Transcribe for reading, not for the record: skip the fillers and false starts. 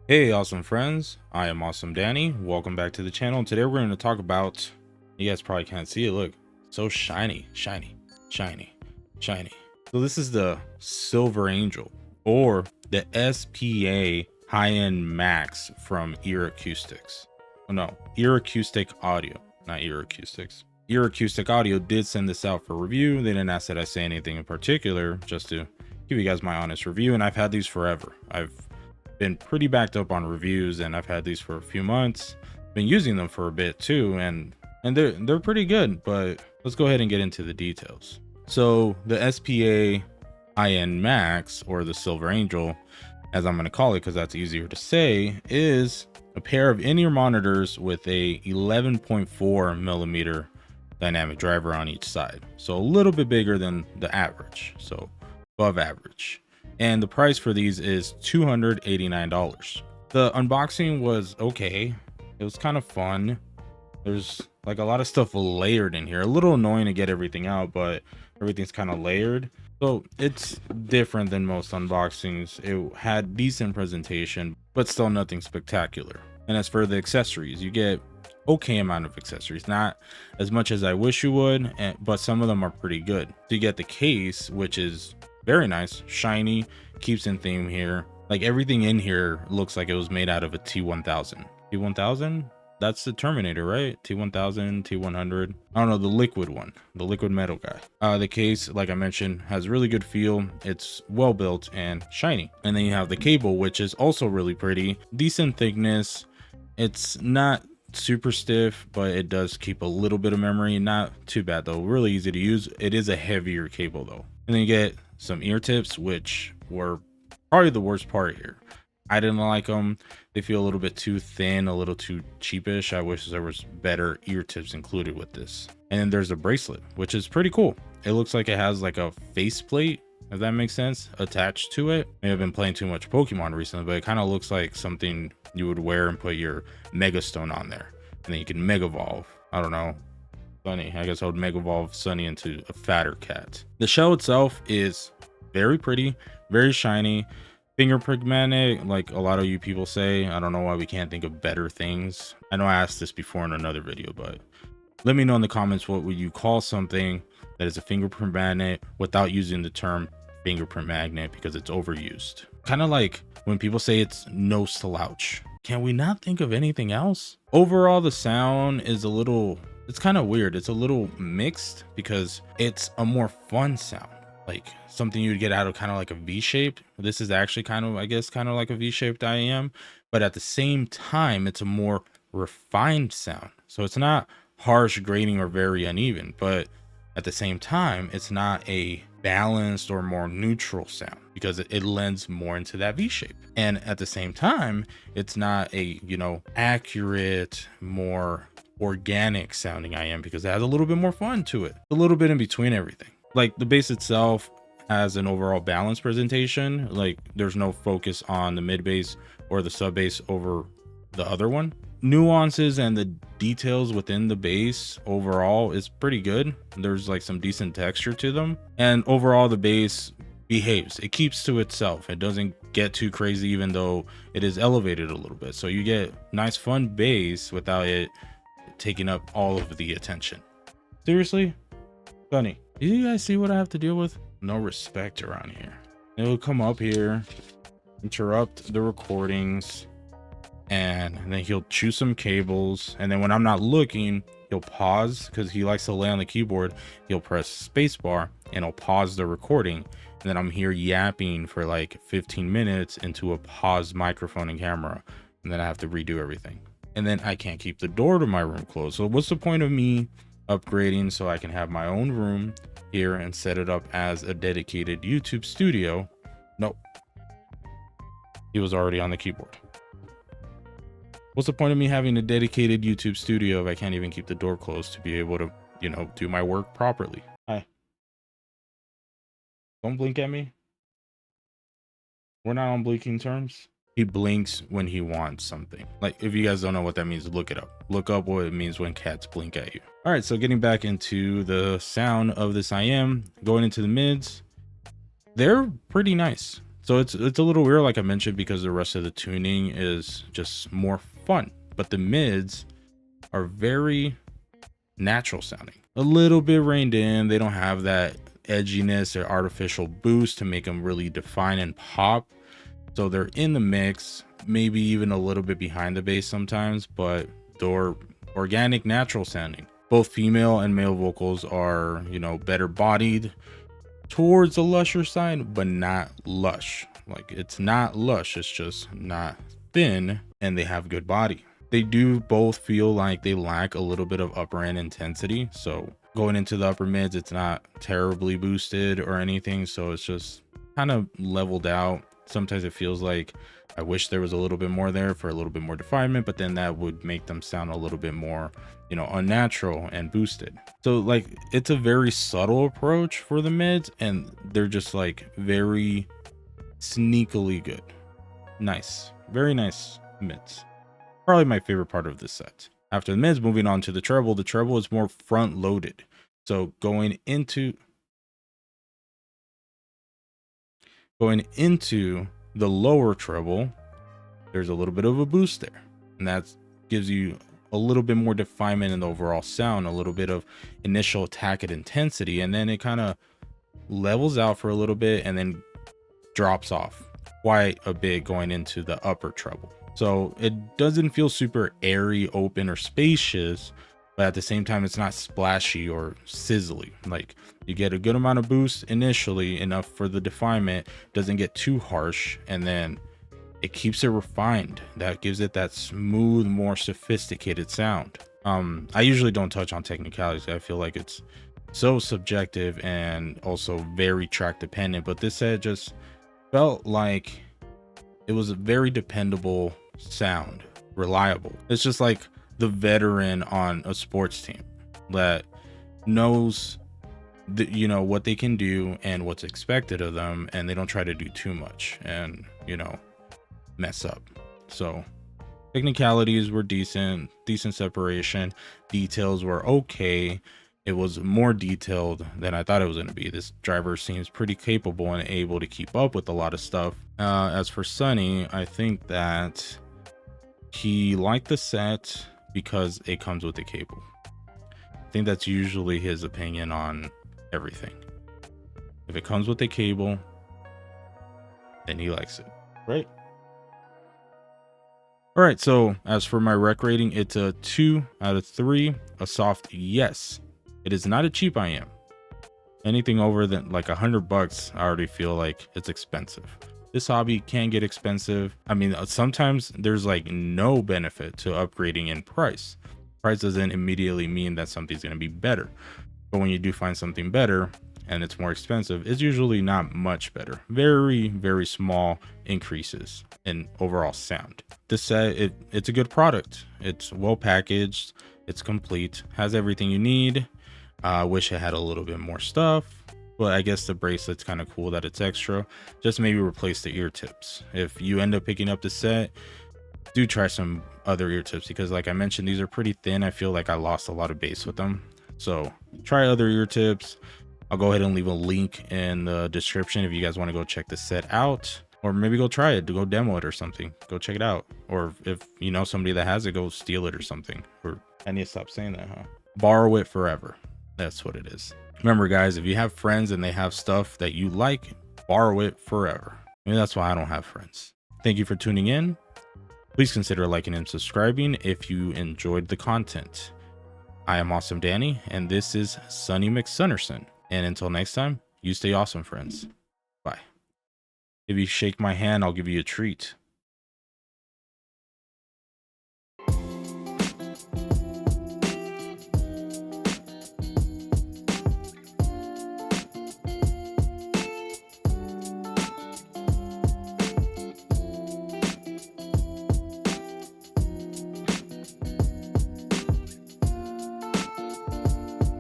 Hey awesome friends, I am Awesome Danny. Welcome back to the channel. Today we're going to talk about, you guys probably can't see it, look, so shiny. So this is the Silver Angel, or the SPA high-end Max from EarAcoustics. Oh no, EarAcoustic Audio, not EarAcoustics. EarAcoustic Audio did send this out for review. They didn't ask that I say anything in particular, just to give you guys my honest review, and I've had these forever. I've been pretty backed up on reviews, and I've had these for a few months, been using them for a bit too, and they're pretty good. But let's go ahead and get into the details. So the SPA IN Max, or the Silver Angel as I'm going to call it because that's easier to say, is a pair of in-ear monitors with a 11.4 millimeter dynamic driver on each side, so a little bit bigger than the average, so above average. And the price for these is $289. The unboxing was okay. It was kind of fun. There's like a lot of stuff layered in here. A little annoying to get everything out, but everything's kind of layered. So it's different than most unboxings. It had decent presentation, but still nothing spectacular. And as for the accessories, you get okay amount of accessories, not as much as I wish you would, but some of them are pretty good. So you get the case, which is very nice, shiny, keeps in theme here. Like everything in here looks like it was made out of a T1000. T1000? That's the Terminator, right? T1000, T100. I don't know, the liquid one, the liquid metal guy. The case, like I mentioned, has really good feel. It's well built and shiny. And then you have the cable, which is also really pretty, decent thickness. It's not super stiff, but it does keep a little bit of memory. Not too bad though, really easy to use. It is a heavier cable though. And then you get some ear tips, which were probably the worst part here. I didn't like them. They feel a little bit too thin, a little too cheapish. I wish there was better ear tips included with this. And then there's a bracelet, which is pretty cool. It looks like it has like a faceplate, if that makes sense, attached to it. Maybe I've been playing too much Pokemon recently, but it kind of looks like something you would wear and put your Mega Stone on there, and then you can Mega Evolve. I don't know, Sunny. I guess I would Mega Evolve Sunny into a fatter cat. The shell itself is very pretty, very shiny, fingerprint magnet, like a lot of you people say. I don't know why we can't think of better things. I know I asked this before in another video, but let me know in the comments, what would you call something that is a fingerprint magnet without using the term fingerprint magnet, because it's overused. Kind of like when people say it's no slouch. Can we not think of anything else? Overall, the sound is a little, it's kind of weird. It's a little mixed because it's a more fun sound, like something you'd get out of kind of like a V-shape. This is actually kind of, I guess, kind of like a V-shaped IEM, but at the same time, it's a more refined sound. So it's not harsh, grating, or very uneven, but at the same time, it's not a balanced or more neutral sound because it lends more into that V shape. And at the same time, it's not a, you know, accurate, more organic sounding IEM because it has a little bit more fun to it, a little bit in between everything. Like the bass itself has an overall balanced presentation. Like there's no focus on the mid bass or the sub bass over the other one. Nuances and the details within the bass overall is pretty good. There's like some decent texture to them, and overall the bass behaves. It keeps to itself. It doesn't get too crazy, even though it is elevated a little bit, so you get nice fun bass without it taking up all of the attention. Seriously, Bunny, do you guys see what I have to deal with? No respect around here. It'll come up here, interrupt the recordings, and then he'll choose some cables, and then when I'm not looking, he'll pause because he likes to lay on the keyboard. He'll press spacebar and he'll pause the recording, and then I'm here yapping for like 15 minutes into a paused microphone and camera, and then I have to redo everything, and then I can't keep the door to my room closed. So what's the point of me upgrading so I can have my own room here and set it up as a dedicated YouTube studio? Nope, he was already on the keyboard. What's the point of me having a dedicated YouTube studio if I can't even keep the door closed to be able to, you know, do my work properly? Hi. Don't blink at me. We're not on blinking terms. He blinks when he wants something. Like, if you guys don't know what that means, look it up. Look up what it means when cats blink at you. All right, so getting back into the sound of this IM, going into the mids, they're pretty nice. So it's a little weird, like I mentioned, because the rest of the tuning is just more fun. But the mids are very natural sounding, a little bit reined in. They don't have that edginess or artificial boost to make them really define and pop. So they're in the mix, maybe even a little bit behind the bass sometimes, but they're organic, natural sounding. Both female and male vocals are, you know, better bodied towards the lusher side, but not lush. Like, it's not lush, it's just not thin, and they have good body. They do both feel like they lack a little bit of upper end intensity. So going into the upper mids, it's not terribly boosted or anything. So it's just kind of leveled out. Sometimes it feels like I wish there was a little bit more there for a little bit more definement, but then that would make them sound a little bit more, you know, unnatural and boosted. So like, it's a very subtle approach for the mids, and they're just like very sneakily good. Nice, very nice mids. Probably my favorite part of this set. After the mids, moving on to the treble is more front loaded. So going into the lower treble, there's a little bit of a boost there, and that gives you a little bit more definement in the overall sound, a little bit of initial attack at intensity, and then it kind of levels out for a little bit and then drops off quite a bit going into the upper treble. So it doesn't feel super airy, open, or spacious, but at the same time, it's not splashy or sizzly. Like, you get a good amount of boost initially, enough for the definement, doesn't get too harsh, and then it keeps it refined. That gives it that smooth, more sophisticated sound. I usually don't touch on technicalities. I feel like it's so subjective and also very track dependent, but this set just felt like it was a very dependable sound, reliable. It's just like the veteran on a sports team that knows you know, what they can do and what's expected of them, and they don't try to do too much and, you know, mess up. So technicalities were decent separation, details were okay. It was more detailed than I thought it was going to be. This driver seems pretty capable and able to keep up with a lot of stuff. As for Sunny, I think that he liked the set because it comes with a cable. I think that's usually his opinion on everything. If it comes with a cable, then he likes it, right? All right, so as for my rec rating, it's a 2 out of 3, a soft yes. It is not a cheap IEM. Anything over than like $100, I already feel like it's expensive. This hobby can get expensive. I mean, sometimes there's like no benefit to upgrading in price. Price doesn't immediately mean that something's going to be better. But when you do find something better and it's more expensive, it's usually not much better. Very, very small increases in overall sound. This set, it's a good product. It's well packaged. It's complete. Has everything you need. I wish it had a little bit more stuff, but I guess the bracelet's kind of cool that it's extra. Just maybe replace the ear tips. If you end up picking up the set, do try some other ear tips, because like I mentioned, these are pretty thin. I feel like I lost a lot of bass with them. So try other ear tips. I'll go ahead and leave a link in the description if you guys want to go check the set out, or maybe go try it, to go demo it or something. Go check it out. Or if you know somebody that has it, go steal it or something. Or I need to stop saying that, huh? Borrow it forever. That's what it is. Remember, guys, if you have friends and they have stuff that you like, borrow it forever. Maybe that's why I don't have friends. Thank you for tuning in. Please consider liking and subscribing if you enjoyed the content. I am Awesome Danny, and this is Sonny McSunnerson. And until next time, you stay awesome, friends. Bye. If you shake my hand, I'll give you a treat.